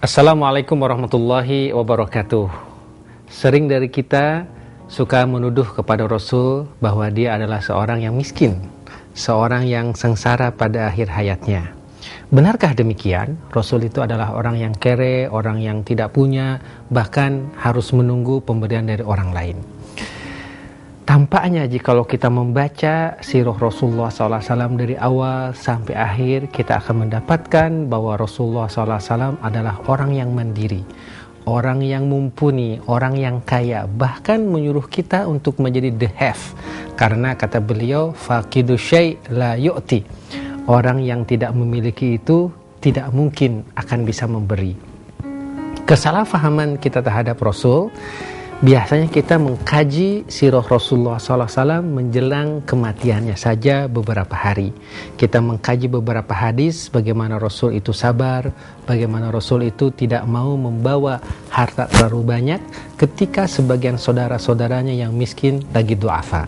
Assalamualaikum warahmatullahi wabarakatuh. Sering dari kita suka menuduh kepada Rasul bahwa dia adalah seorang yang miskin, seorang yang sengsara pada akhir hayatnya. Benarkah demikian? Rasul itu adalah orang yang kere, orang yang tidak punya, bahkan harus menunggu pemberian dari orang lain. Tampaknya jikalau kita membaca sirah Rasulullah SAW dari awal sampai akhir, kita akan mendapatkan bahwa Rasulullah SAW adalah orang yang mandiri, orang yang mumpuni, orang yang kaya, bahkan menyuruh kita untuk menjadi the have. Karena kata beliau, faqidu syai' la yu'ti. Orang yang tidak memiliki itu tidak mungkin akan bisa memberi. Kesalahpahaman kita terhadap Rasul, biasanya kita mengkaji sirah Rasulullah SAW menjelang kematiannya saja beberapa hari. Kita mengkaji beberapa hadis bagaimana Rasul itu sabar, bagaimana Rasul itu tidak mau membawa harta terlalu banyak ketika sebagian saudara-saudaranya yang miskin lagi du'afa.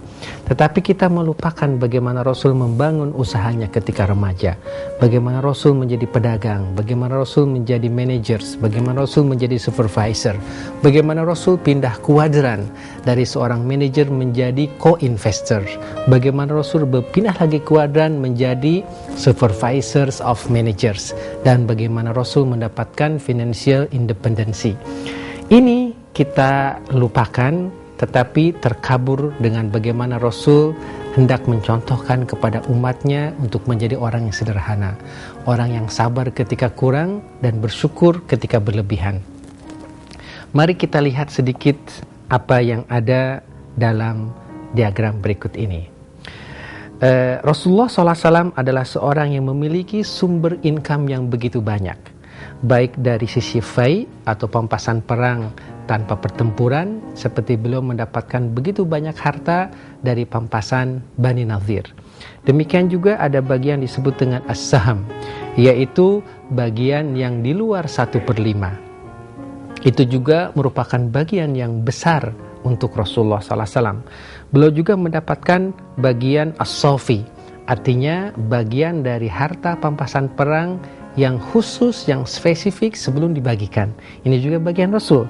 Tetapi kita melupakan bagaimana Rasul membangun usahanya ketika remaja, bagaimana Rasul menjadi pedagang, bagaimana Rasul menjadi managers, bagaimana Rasul menjadi supervisor, bagaimana Rasul pindah kuadran dari seorang manajer menjadi co-investor, bagaimana Rasul berpindah lagi kuadran menjadi supervisors of managers, dan bagaimana Rasul mendapatkan financial independency. Ini kita lupakan, tetapi terkabur dengan bagaimana Rasul hendak mencontohkan kepada umatnya untuk menjadi orang yang sederhana, orang yang sabar ketika kurang dan bersyukur ketika berlebihan. Mari kita lihat sedikit apa yang ada dalam diagram berikut ini. Rasulullah SAW adalah seorang yang memiliki sumber income yang begitu banyak, baik dari sisi fai atau pampasan perang tanpa pertempuran, seperti beliau mendapatkan begitu banyak harta dari pampasan Bani Nadhir. Demikian juga ada bagian disebut dengan as-saham, yaitu bagian yang di luar 1/5. Itu juga merupakan bagian yang besar untuk Rasulullah SAW. Beliau juga mendapatkan bagian as-safi, artinya bagian dari harta pampasan perang yang khusus, yang spesifik sebelum dibagikan. Ini juga bagian Rasul.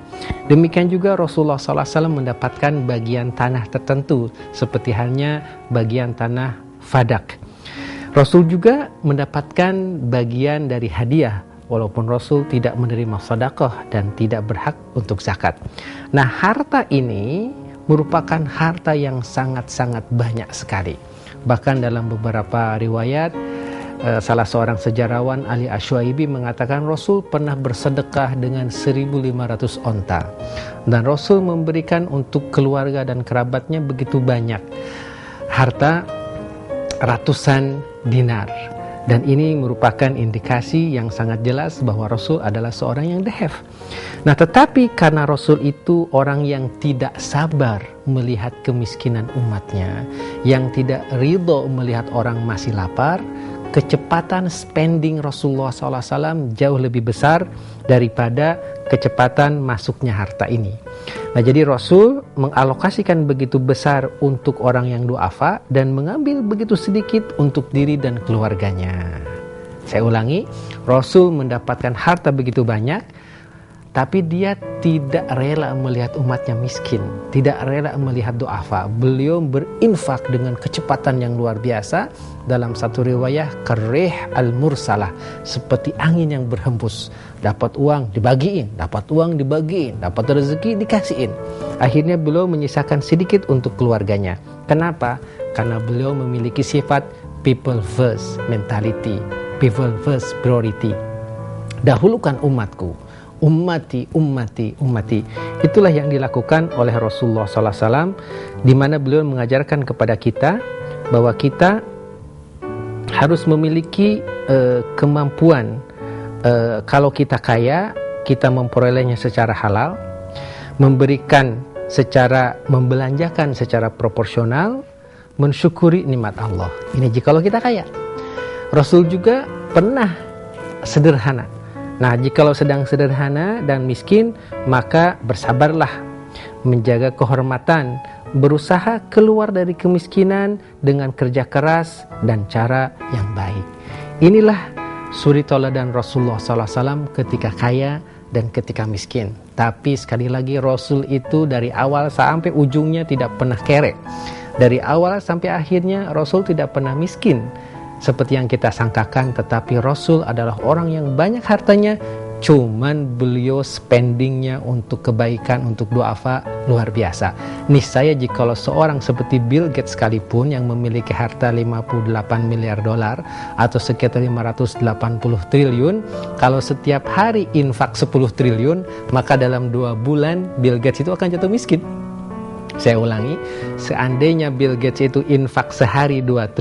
Demikian juga Rasulullah SAW mendapatkan bagian tanah tertentu, seperti halnya bagian tanah Fadak. Rasul juga mendapatkan bagian dari hadiah, walaupun Rasul tidak menerima sedekah dan tidak berhak untuk zakat. Nah, harta ini merupakan harta yang sangat-sangat banyak sekali. Bahkan dalam beberapa riwayat, salah seorang sejarawan Ali Asy'aibi mengatakan Rasul pernah bersedekah dengan 1.500 onta. Dan Rasul memberikan untuk keluarga dan kerabatnya begitu banyak harta, ratusan dinar. Dan ini merupakan indikasi yang sangat jelas bahwa Rasul adalah seorang yang dahaf. Nah, tetapi karena Rasul itu orang yang tidak sabar melihat kemiskinan umatnya, yang tidak ridho melihat orang masih lapar, kecepatan spending Rasulullah SAW jauh lebih besar daripada kecepatan masuknya harta ini. Nah, jadi Rasul mengalokasikan begitu besar untuk orang yang du'afa dan mengambil begitu sedikit untuk diri dan keluarganya. Saya ulangi, Rasul mendapatkan harta begitu banyak, tapi dia tidak rela melihat umatnya miskin, tidak rela melihat du'afa. Beliau berinfak dengan kecepatan yang luar biasa. Dalam satu riwayah, karih al-mursalah, seperti angin yang berhembus. Dapat uang dibagiin, dapat uang dibagiin, dapat rezeki dikasihin. Akhirnya beliau menyisakan sedikit untuk keluarganya. Kenapa? Karena beliau memiliki sifat people first mentality, people first priority. Dahulukan umatku, ummati, ummati, ummati. Itulah yang dilakukan oleh Rasulullah SAW, di mana beliau mengajarkan kepada kita bahwa kita harus memiliki kemampuan, kalau kita kaya, kita memperolehnya secara halal, memberikan secara, membelanjakan secara proporsional, mensyukuri nikmat Allah. Ini jikalau kita kaya. Rasul juga pernah sederhana. Nah, jikalau sedang sederhana dan miskin, maka bersabarlah, menjaga kehormatan, berusaha keluar dari kemiskinan dengan kerja keras dan cara yang baik. Inilah suri tauladan Rasulullah SAW ketika kaya dan ketika miskin. Tapi sekali lagi Rasul itu dari awal sampai ujungnya tidak pernah kere. Dari awal sampai akhirnya Rasul tidak pernah miskin seperti yang kita sangkakan, tetapi Rasul adalah orang yang banyak hartanya, cuman beliau spendingnya untuk kebaikan, untuk duafa luar biasa. Niscaya jikalau seorang seperti Bill Gates sekalipun yang memiliki harta 58 miliar dolar atau sekitar 580 triliun, kalau setiap hari infak 10 triliun, maka dalam 2 bulan Bill Gates itu akan jatuh miskin. Saya ulangi, seandainya Bill Gates itu infak sehari 20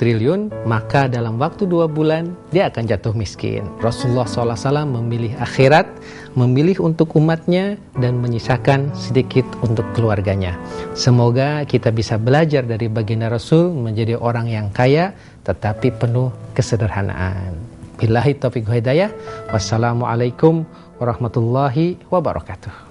triliun, maka dalam waktu 2 bulan dia akan jatuh miskin. Rasulullah SAW memilih akhirat, memilih untuk umatnya, dan menyisakan sedikit untuk keluarganya. Semoga kita bisa belajar dari baginda Rasul menjadi orang yang kaya tetapi penuh kesederhanaan. Billahi taufiq wal hidayah. Wassalamualaikum warahmatullahi wabarakatuh.